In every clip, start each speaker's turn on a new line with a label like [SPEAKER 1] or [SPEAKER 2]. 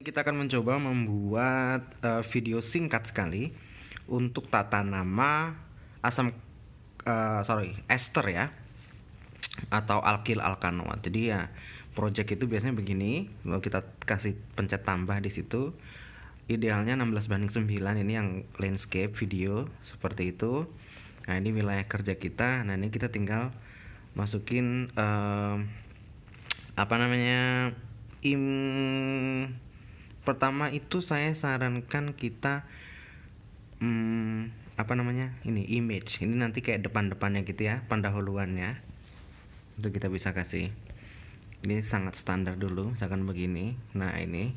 [SPEAKER 1] Kita akan mencoba membuat video singkat sekali untuk tata nama asam ester ya, atau alkil alkanoat. Jadi ya project itu biasanya begini, lalu kita kasih pencet tambah di situ. Idealnya 16:9 ini yang landscape video seperti itu. Nah, ini wilayah kerja kita. Nah, ini kita tinggal masukin pertama itu saya sarankan kita ini image. Ini nanti kayak depan-depannya gitu ya, pendahuluannya. Itu kita bisa kasih. Ini sangat standar dulu, misalkan begini. Nah, ini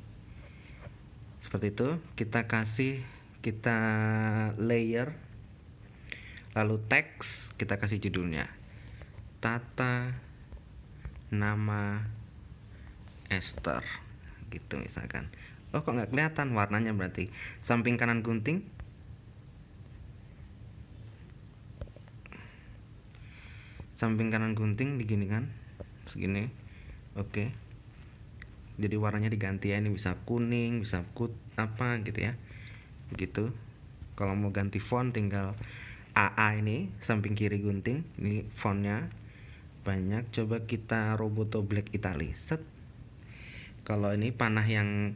[SPEAKER 1] seperti itu. Kita layer, lalu teks, kita kasih judulnya tata nama ester gitu misalkan. Oh, kok nggak kelihatan warnanya, berarti samping kanan gunting, digini kan, segini. Oke, jadi warnanya diganti ya, ini bisa kuning, bisa apa gitu ya, begitu. Kalau mau ganti font tinggal AA, ini samping kiri gunting, ini fontnya banyak. Coba kita Roboto Black Italy, set. Kalau ini panah yang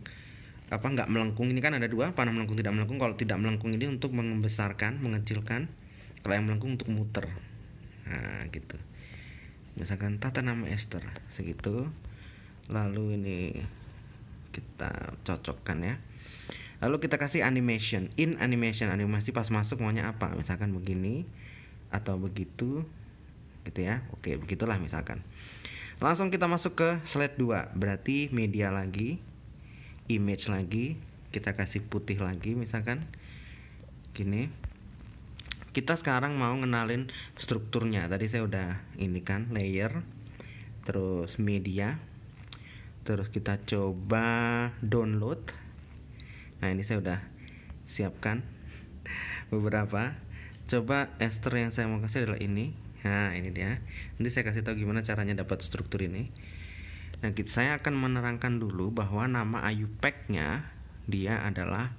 [SPEAKER 1] nggak melengkung, ini kan ada dua, panah melengkung, tidak melengkung. Kalau tidak melengkung ini untuk membesarkan, mengecilkan. Kalau yang melengkung untuk muter. Nah, gitu. Misalkan tata nama ester segitu. Lalu ini kita cocokkan ya. Lalu kita kasih animation, animasi pas masuk maunya apa, misalkan begini atau begitu gitu ya. Oke, begitulah misalkan. Langsung kita masuk ke slide 2, berarti media lagi, image lagi, kita kasih putih lagi misalkan gini. Kita sekarang mau ngenalin strukturnya. Tadi saya udah ini kan, layer, terus media, terus kita coba download. Nah, ini saya udah siapkan beberapa. Coba ester yang saya mau kasih adalah ini. Nah, ini dia. Nanti saya kasih tahu gimana caranya dapat struktur ini. Nah, saya akan menerangkan dulu bahwa nama IUPAC-nya dia adalah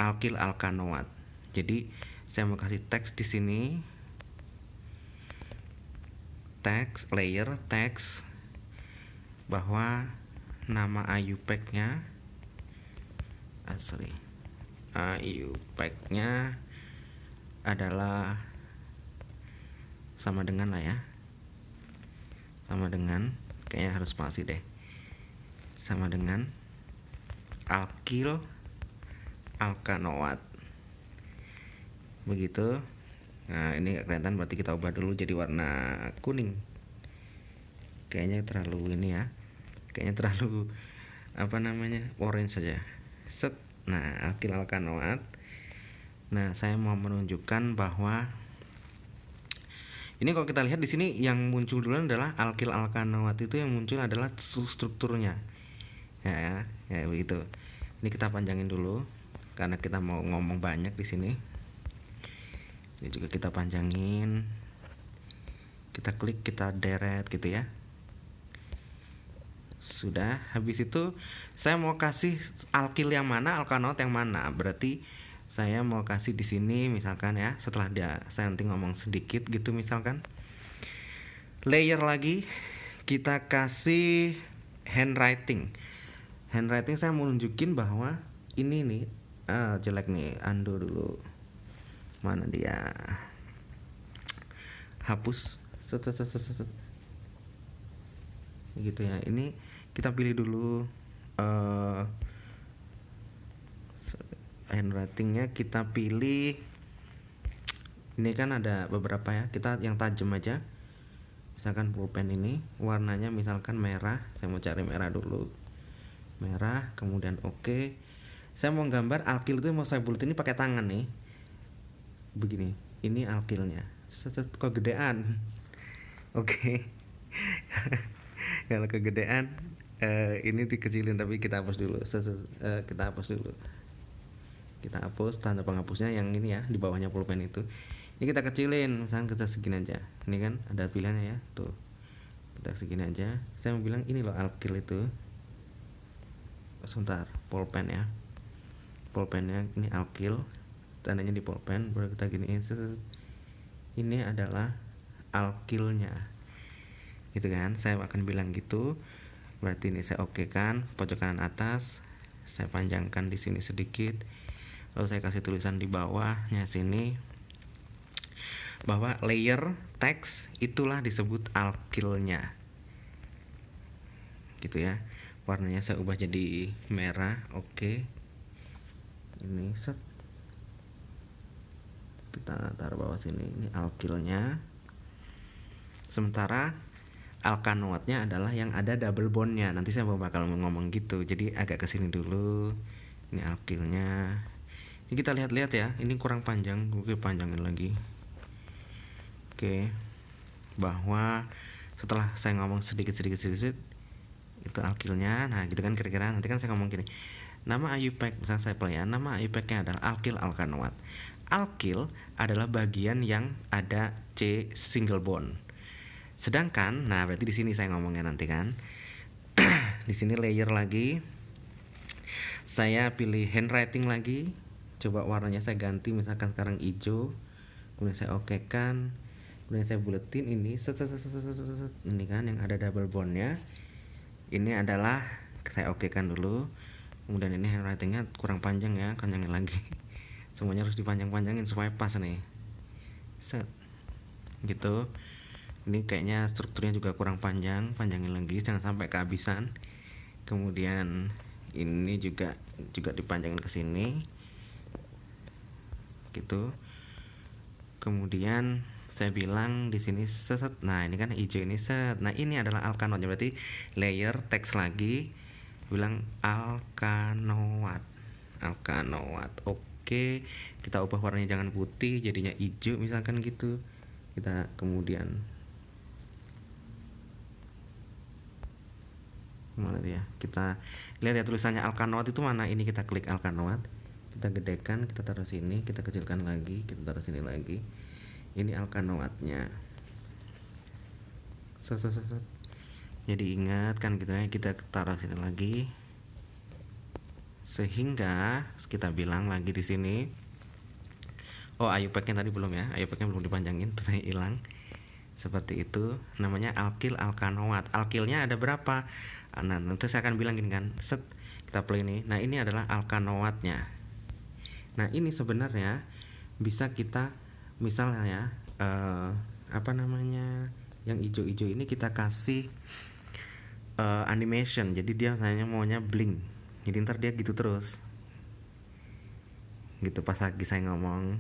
[SPEAKER 1] alkil alkanoat. Jadi saya mau kasih teks di sini. Teks layer, teks bahwa nama IUPAC-nya IUPAC-nya adalah sama dengan lah ya. Sama dengan, kayaknya harus spasi deh. Sama dengan alkil alkanoat. Begitu. Nah, ini gak kelihatan, berarti kita ubah dulu jadi warna kuning. Kayaknya terlalu ini ya. Kayaknya terlalu orange saja. Set. Nah, alkil alkanoat. Nah, saya mau menunjukkan bahwa ini kalau kita lihat di sini yang muncul duluan adalah alkil alkanoat, itu yang muncul adalah strukturnya. Ya begitu. Ini kita panjangin dulu karena kita mau ngomong banyak di sini. Ini juga kita panjangin. Kita klik, kita deret gitu ya. Sudah, habis itu saya mau kasih alkil yang mana, alkanoat yang mana. Berarti saya mau kasih di sini misalkan ya, setelah saya nanti ngomong sedikit gitu misalkan. Layer lagi, kita kasih handwriting. Handwriting saya mau nunjukin bahwa ini nih jelek nih, undo dulu. Mana dia? Hapus. Set. Gitu ya. Ini kita pilih dulu handwritingnya, kita pilih. Ini kan ada beberapa ya, kita yang tajam aja. Misalkan pulpen ini warnanya misalkan merah, saya mau cari merah dulu. Merah, kemudian oke. Saya mau gambar alkil itu, mau saya bulut ini pakai tangan nih. Begini, ini alkilnya. Kok gedean? Oke. Kalau kegedean ini dikecilin, tapi kita hapus dulu. Kita hapus tanda penghapusnya yang ini ya, di bawahnya pulpen itu. Ini kita kecilin, misalkan kita segini aja. Ini kan ada pilihannya ya, tuh. Kita kita segini aja. Saya mau bilang ini loh alkil itu. Sebentar, pulpen ya, pulpennya ini alkil, tandanya di pulpen, baru kita giniin. Ini adalah alkilnya, gitu kan. Saya akan bilang gitu, berarti ini saya oke kan, pojok kanan atas saya panjangkan di sini sedikit, lalu saya kasih tulisan di bawahnya sini bahwa layer teks itulah disebut alkilnya, gitu ya. Warnanya saya ubah jadi merah. Oke. Ini set, kita taruh bawah sini, ini alkilnya. Sementara alkanoatnya adalah yang ada double bondnya. Nanti saya bakal ngomong gitu, jadi agak kesini dulu. Ini alkilnya. Ini kita lihat-lihat ya, ini kurang panjang, gue panjangin lagi. Oke, bahwa setelah saya ngomong sedikit itu alkilnya. Nah gitu kan, kira-kira nanti kan saya ngomong gini, nama IUPAC, misalnya saya play ya, nama IUPAC-nya adalah alkil alkanoat. Alkil adalah bagian yang ada C single bond. Sedangkan, nah berarti di sini saya ngomongnya nanti kan. Di sini layer lagi. Saya pilih handwriting lagi. Coba warnanya saya ganti, misalkan sekarang hijau. Kemudian saya oke kan. Kemudian saya buletin ini. Ini kan yang ada double bondnya. Ini adalah saya oke kan dulu. Kemudian ini handwritingnya kurang panjang ya, panjangin lagi. Semuanya harus dipanjang-panjangin supaya pas nih. Set. Gitu. Ini kayaknya strukturnya juga kurang panjang, panjangin lagi, jangan sampai kehabisan. Kemudian ini juga dipanjangin ke sini. Gitu. Kemudian saya bilang di sini set. Nah, ini kan hijau ini set. Nah, ini adalah alkanoatnya, berarti layer teks lagi bilang alkanoat. Oke, kita ubah warnanya jangan putih, jadinya hijau misalkan gitu. Kita kemudian mana dia? Kita lihat ya tulisannya alkanoat itu mana? Ini kita klik alkanoat. Kita gedekan, kita taruh sini, kita kecilkan lagi, kita taruh sini lagi. Ini alkanoatnya. Jadi ingat kan gitu ya, kita taruh sini lagi. Sehingga kita bilang lagi di sini. Oh, IUPAC-nya tadi belum ya. IUPAC-nya belum dipanjangin, tuh hilang. Seperti itu, namanya alkil alkanoat. Alkilnya ada berapa? Nah, nanti saya akan bilang gini kan. Set, kita play ini. Nah, ini adalah alkanoatnya. Nah, ini sebenarnya bisa kita misalnya ya, apa namanya, yang hijau-hijau ini kita kasih animation. Jadi dia hanya maunya blink. Jadi ntar dia gitu terus. Gitu pas lagi saya ngomong.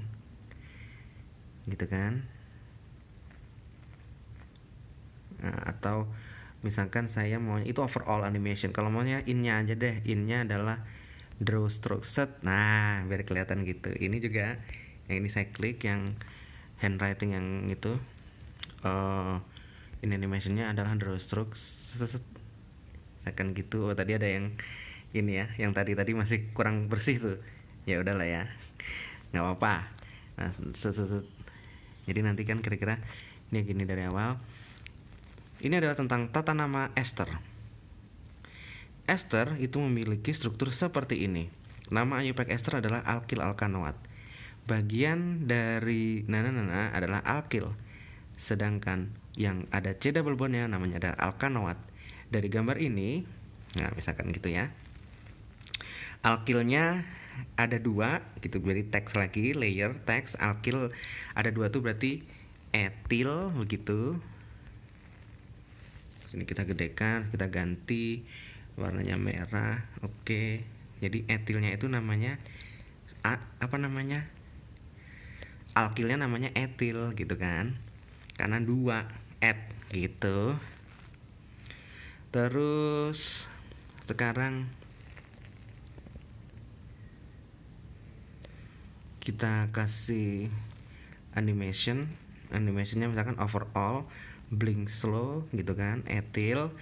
[SPEAKER 1] Gitu kan. Nah, atau misalkan saya mau itu overall animation. Kalau maunya in-nya aja deh. In-nya adalah draw stroke set. Nah, biar kelihatan gitu. Ini juga yang ini saya klik, yang handwriting yang itu. Ini animationnya adalah draw stroke set. Akan gitu. Oh, tadi ada yang ini ya, yang tadi masih kurang bersih tuh. Ya udahlah ya. Nggak apa-apa. Nah, jadi nanti kan kira-kira ini gini dari awal. Ini adalah tentang tata nama ester. Ester itu memiliki struktur seperti ini. Nama IUPAC ester adalah alkil alkanoat. Bagian dari nana adalah alkil. Sedangkan yang ada C double bondnya namanya adalah alkanoat. Dari gambar ini, nah misalkan gitu ya. Alkilnya ada 2 gitu, berarti teks lagi, layer teks, alkil ada 2 tuh berarti etil begitu. Sini kita gedekan, kita ganti warnanya merah. Oke. Jadi etilnya itu namanya apa namanya? Alkilnya namanya etil gitu kan. Karena 2 et gitu. Terus sekarang kita kasih animationnya misalkan overall, blink slow gitu kan, etil,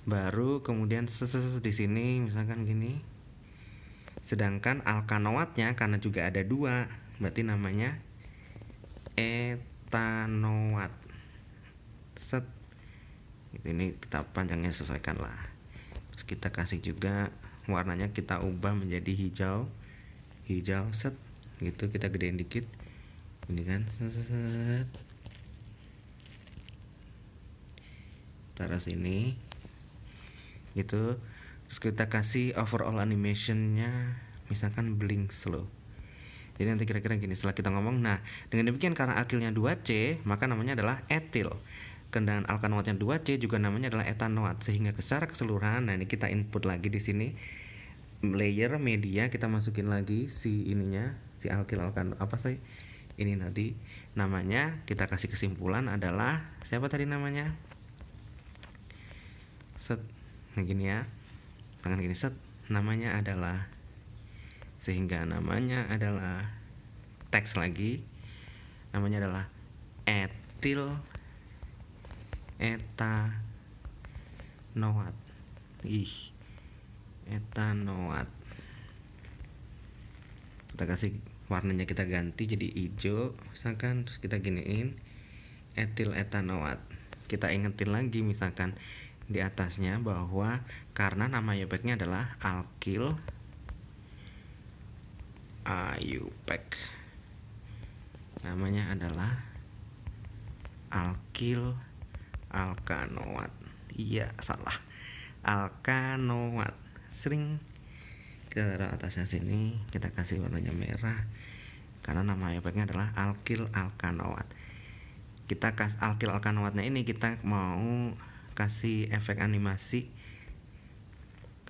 [SPEAKER 1] baru kemudian di sini misalkan gini. Sedangkan alkanoatnya karena juga ada 2, berarti namanya etanoat. Set Ini kita panjangnya sesuaikan lah. Terus kita kasih juga warnanya, kita ubah menjadi hijau set gitu, kita gedein dikit ini kan, set, taruh sini gitu. Terus kita kasih overall animationnya misalkan blink slow. Jadi nanti kira-kira gini setelah kita ngomong. Nah, dengan demikian karena alkilnya 2C, maka namanya adalah etil. Dan alkanoatnya 2C juga namanya adalah etanoat. Sehingga secara keseluruhan, nah ini kita input lagi di sini layer media, kita masukin lagi si ininya, si alkil alkan apa sih? Ini tadi namanya, kita kasih kesimpulan adalah siapa tadi namanya? Set. Nah gini ya. Tangan gini set. Namanya adalah, sehingga namanya adalah teks lagi, namanya adalah etil etanoat. Etanoat. Kita kasih warnanya, kita ganti jadi hijau misalkan, terus kita giniin etil etanoat. Kita ingetin lagi misalkan di atasnya bahwa karena nama IUPAC-nya adalah alkil IUPAC, namanya adalah alkil alkanoat. Iya, salah, alkanoat. Sering ke atasnya sini kita kasih warnanya merah karena nama IUPAC-nya adalah alkil alkanoat. Kita alkil alkanoatnya ini kita mau kasih efek animasi,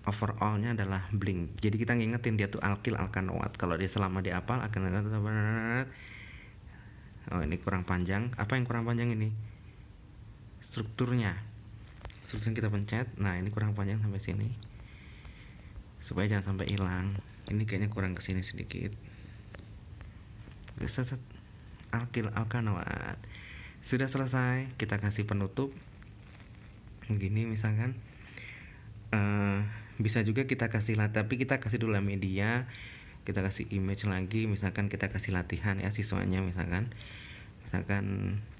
[SPEAKER 1] overallnya adalah blink. Jadi kita ngingetin dia tuh alkil alkanoat. Kalau dia selama di apal akan, oh ini kurang panjang. Apa yang kurang panjang ini? Strukturnya kita pencet. Nah ini kurang panjang sampai sini, supaya jangan sampai hilang. Ini kayaknya kurang kesini sedikit. Set, alkil alkanoat. Sudah selesai. Kita kasih penutup begini misalkan. Bisa juga kita kasih tapi kita kasih dulu media, kita kasih image lagi, misalkan kita kasih latihan ya siswanya, misalkan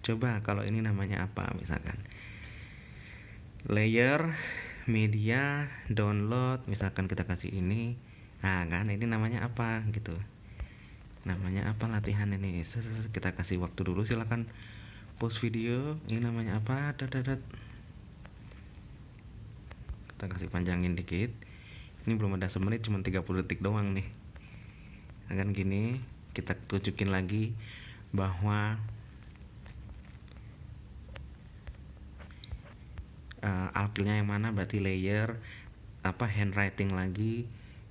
[SPEAKER 1] coba kalau ini namanya apa, misalkan layer media download, misalkan kita kasih ini. Nah kan ini namanya apa gitu, namanya apa latihan ini. Kita kasih waktu dulu, silakan pause video. Ini namanya apa, kita kasih panjangin dikit. Ini belum ada semenit, cuma 30 detik doang nih. Akan gini, kita tunjukin lagi bahwa alkilnya yang mana, berarti layer apa handwriting lagi.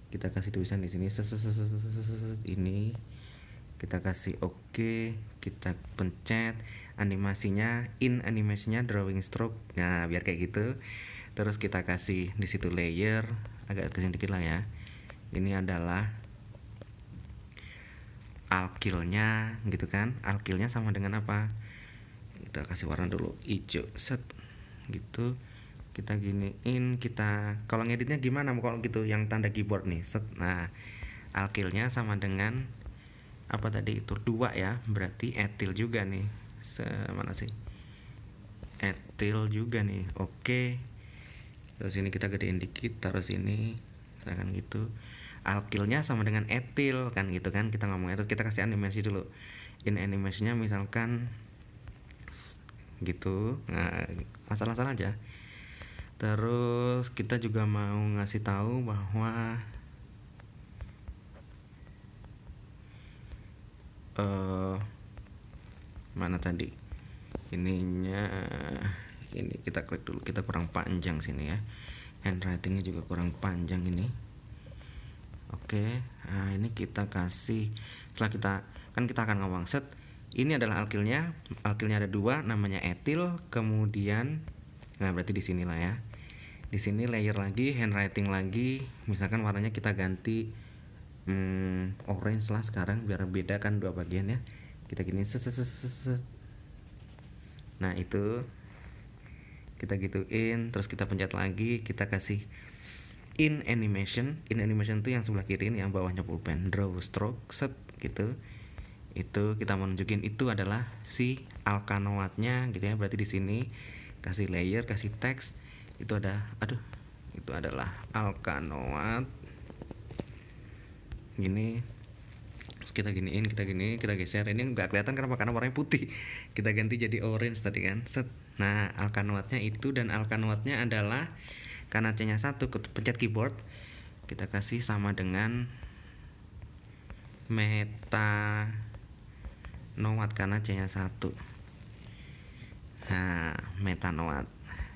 [SPEAKER 1] Kita kasih tulisan di sini. Ini kita kasih oke, kita pencet animasinya, animasinya drawing stroke. Nah biar kayak gitu. Terus kita kasih di situ layer, agak kesini dikit lah ya. Ini adalah alkilnya gitu kan. Alkilnya sama dengan apa? Kita kasih warna dulu hijau set gitu. Kita giniin, kita kalau ngeditnya gimana kalau gitu yang tanda keyboard nih set. Nah alkilnya sama dengan apa tadi itu 2 ya, berarti etil juga nih. Mana sih etil juga nih. Oke. Terus ini kita gedein dikit, taruh sini misalkan gitu. Alkilnya sama dengan etil kan gitu kan, kita ngomongnya. Terus kita kasih animasi dulu, animasinya misalkan gitu. Nah asal-asal aja. Terus kita juga mau ngasih tahu bahwa mana tadi ininya, ini kita klik dulu, kita kurang panjang sini ya, handwritingnya juga kurang panjang ini. Oke, nah ini kita kasih, setelah kita akan ngomong set, ini adalah alkilnya ada 2, namanya etil, kemudian nah berarti di sinilah ya, di sini layer lagi, handwriting lagi, misalkan warnanya kita ganti orange lah sekarang biar beda kan 2 bagian ya. Kita gini set. Nah itu kita gituin, terus kita pencet lagi, kita kasih in animation itu yang sebelah kiri ini, yang bawahnya pulpen, draw stroke set gitu. Itu kita mau nunjukin itu adalah si alkanoatnya gitu ya. Berarti di sini kasih layer, kasih teks. Itu ada, itu adalah alkanoat. Gini, kita giniin, kita geser. Ini nggak kelihatan kenapa? Karena warnanya putih. Kita ganti jadi orange tadi kan. Set. Nah, alkanoatnya itu, dan alkanoatnya adalah karena C-nya 1, pencet keyboard, kita kasih sama dengan metanoat karena C-nya 1. Nah, metanoat.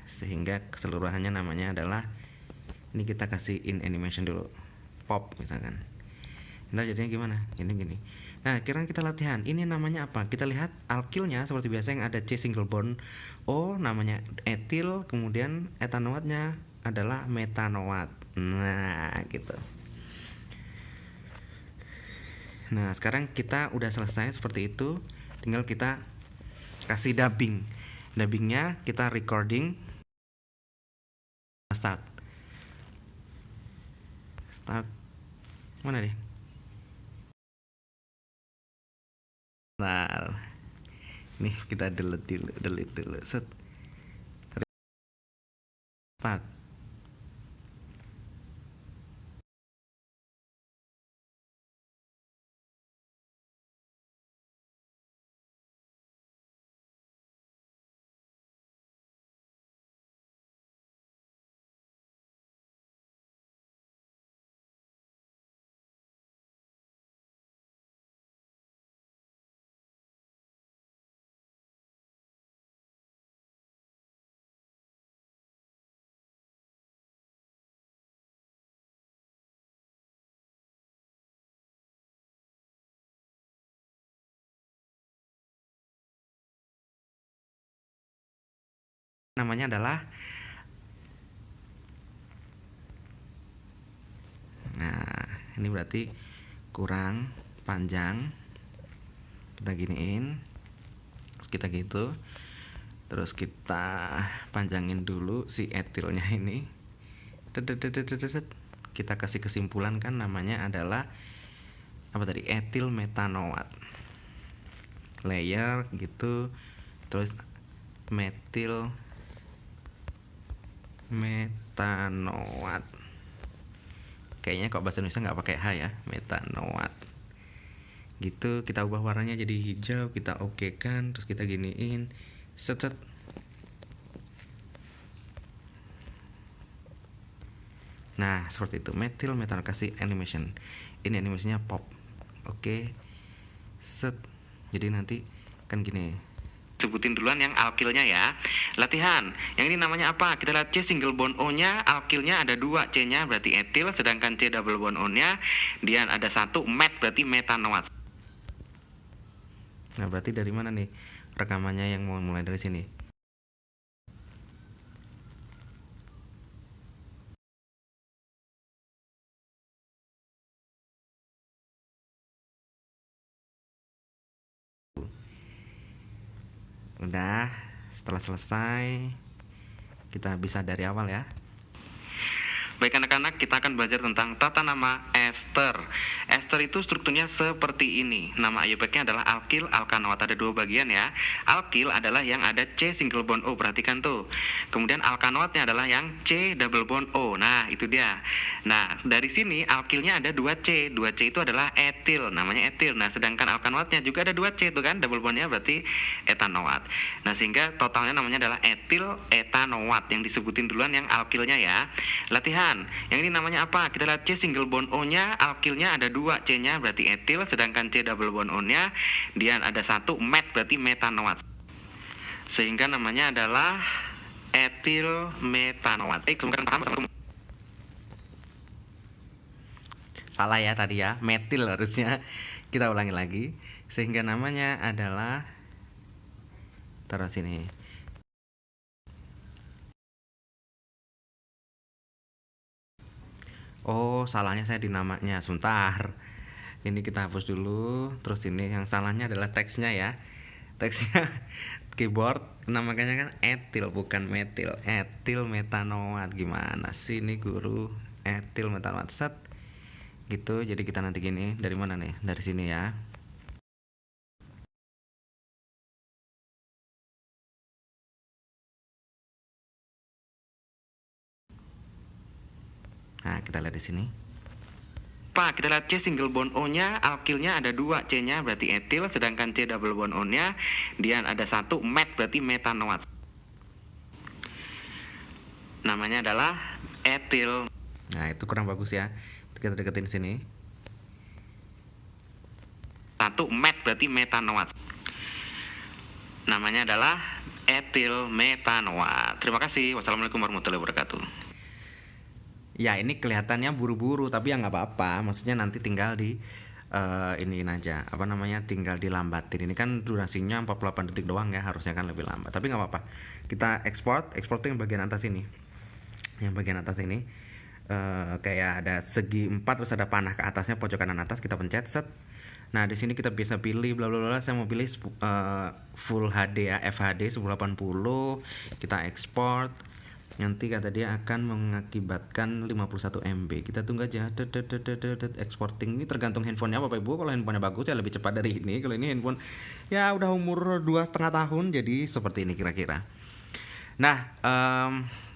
[SPEAKER 1] Sehingga keseluruhannya namanya adalah, ini kita kasih in animation dulu. Pop misalkan. Nah, jadinya gimana? Gini. Nah, sekarang kita latihan. Ini namanya apa? Kita lihat alkilnya seperti biasa yang ada C single bond O, namanya etil, kemudian etanoatnya adalah metanoat. Nah, gitu. Nah, sekarang kita udah selesai seperti itu. Tinggal kita kasih dubbing. Dubbingnya kita recording. Start. Mana deh? Nah, nih kita delete dulu. Set. Start. Namanya adalah, nah ini berarti kurang panjang, kita giniin, terus kita gitu, terus kita panjangin dulu si etilnya ini, kita kasih kesimpulan kan namanya adalah apa tadi, etil metanoat, layer gitu, terus metil metanoat. Kayaknya kok bahasa Indonesia nggak pakai H ya, metanoat. Gitu, kita ubah warnanya jadi hijau, kita oke kan, terus kita giniin, set. Nah, seperti itu, metil metanoat, kasih animation. Ini animasinya pop. Oke. Set. Jadi nanti kan gini. Sebutin duluan yang alkilnya ya. Latihan. Yang ini namanya apa? Kita lihat C single bond O-nya, alkilnya ada 2, C-nya berarti etil, sedangkan C double bond O-nya dia ada 1, met berarti metanoat. Nah, berarti dari mana nih rekamannya, yang mau mulai dari sini? Udah, setelah selesai kita bisa dari awal ya. Baik anak-anak, kita akan belajar tentang tata nama ester. Ester itu strukturnya seperti ini. Nama IUPAC-nya adalah alkil, alkanoat. Ada 2 bagian ya. Alkil adalah yang ada C single bond O, perhatikan tuh. Kemudian alkanoatnya adalah yang C double bond O. Nah, itu dia. Nah, dari sini alkilnya ada 2C. 2C itu adalah etil, namanya etil. Nah, sedangkan alkanoatnya juga ada 2C itu kan, double bondnya berarti etanoat. Nah, sehingga totalnya namanya adalah etil etanoat. Yang disebutin duluan yang alkilnya ya. Latihan. Yang ini namanya apa? Kita lihat C single bond O-nya, alkilnya ada 2, C-nya berarti etil, sedangkan C double bond O-nya dia ada 1, met berarti metanoat. Sehingga namanya adalah etil metanoat. Semoga paham. Salah ya tadi ya, metil harusnya. Kita ulangi lagi. Sehingga namanya adalah, taruh sini. Oh, salahnya saya di namanya. Sebentar. Ini kita hapus dulu. Terus ini yang salahnya adalah teksnya ya. Teksnya keyboard namanya kan etil bukan metil. Etil metanoat. Gimana sih ini guru? Etil metanoat set. Gitu. Jadi kita nanti gini, dari mana nih? Dari sini ya. Nah, kita lihat di sini. Pak, kita lihat C single bond O-nya, alkilnya ada 2, C-nya berarti etil, sedangkan C double bond O-nya dia ada 1, met berarti metanoat. Namanya adalah etil. Nah, itu kurang bagus ya. Kita deketin sini. 1, met berarti metanoat. Namanya adalah etil metanoat. Terima kasih. Wassalamualaikum warahmatullahi wabarakatuh. Ya, ini kelihatannya buru-buru, tapi ya nggak apa-apa. Maksudnya nanti tinggal di iniin aja, apa namanya, tinggal dilambatin. Ini kan durasinya 48 detik doang ya, harusnya kan lebih lambat. Tapi nggak apa-apa. Kita export tuh yang bagian atas ini. Yang bagian atas ini kayak ada segi 4 terus ada panah ke atasnya, pojok kanan atas, kita pencet set. Nah, di sini kita bisa pilih bla bla bla. Saya mau pilih full HD ya, FHD 1080. Kita export. Nanti kata dia akan mengakibatkan 51 MB. Kita tunggu aja. Exporting ini tergantung handphonenya Bapak Ibu. Kalau handphonenya bagus ya lebih cepat dari ini. Kalau ini handphone ya udah umur 2,5 tahun, jadi seperti ini kira-kira. Nah,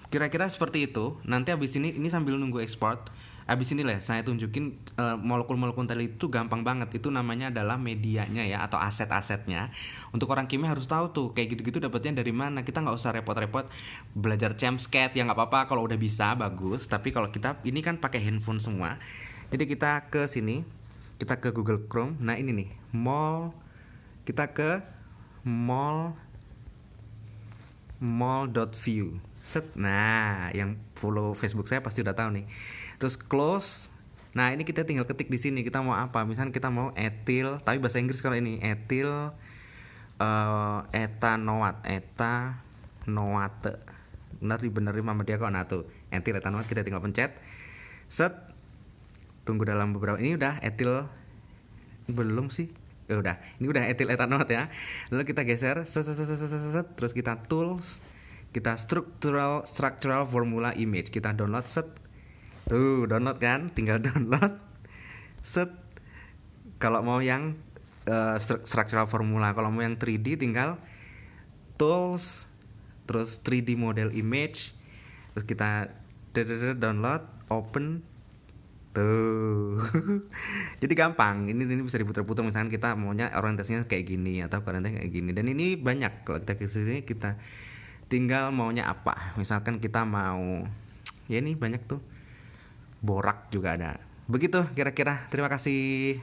[SPEAKER 1] kira-kira seperti itu. Nanti habis ini sambil nunggu export, habis ini lah saya tunjukin molekul-molekul tadi itu gampang banget. Itu namanya adalah medianya ya, atau aset-asetnya. Untuk orang kimia harus tahu tuh kayak gitu-gitu dapatnya dari mana. Kita nggak usah repot-repot belajar ChemScat ya, nggak apa-apa kalau udah bisa bagus. Tapi kalau kita ini kan pakai handphone semua, jadi kita ke sini, kita ke Google Chrome. Nah ini nih kita ke mol.view. Set. Nah, yang follow Facebook saya pasti udah tahu nih. Terus close. Nah, ini kita tinggal ketik di sini kita mau apa. Misalnya kita mau etil, tapi bahasa Inggris kalau ini etil etanoate. Benar dibenerin sama dia kok. Nah tuh, etil etanoate, kita tinggal pencet. Set. Tunggu dalam beberapa, ini udah etil, belum sih? Ya udah, ini udah etil etanoate ya. Lalu kita geser, terus kita tools, kita structural formula image, kita download set. Tuh, download kan? Tinggal download. Set. Kalau mau yang structural formula, kalau mau yang 3D tinggal tools, terus 3D model image, terus kita download, open. Tuh. Jadi gampang. Ini bisa diputar-putar, misalkan kita maunya orientasinya kayak gini atau orientasinya kayak gini. Dan ini banyak. Kalau kita ke sini kita tinggal maunya apa. Misalkan kita mau, ya ini banyak tuh. Borak juga ada. Begitu kira-kira. Terima kasih.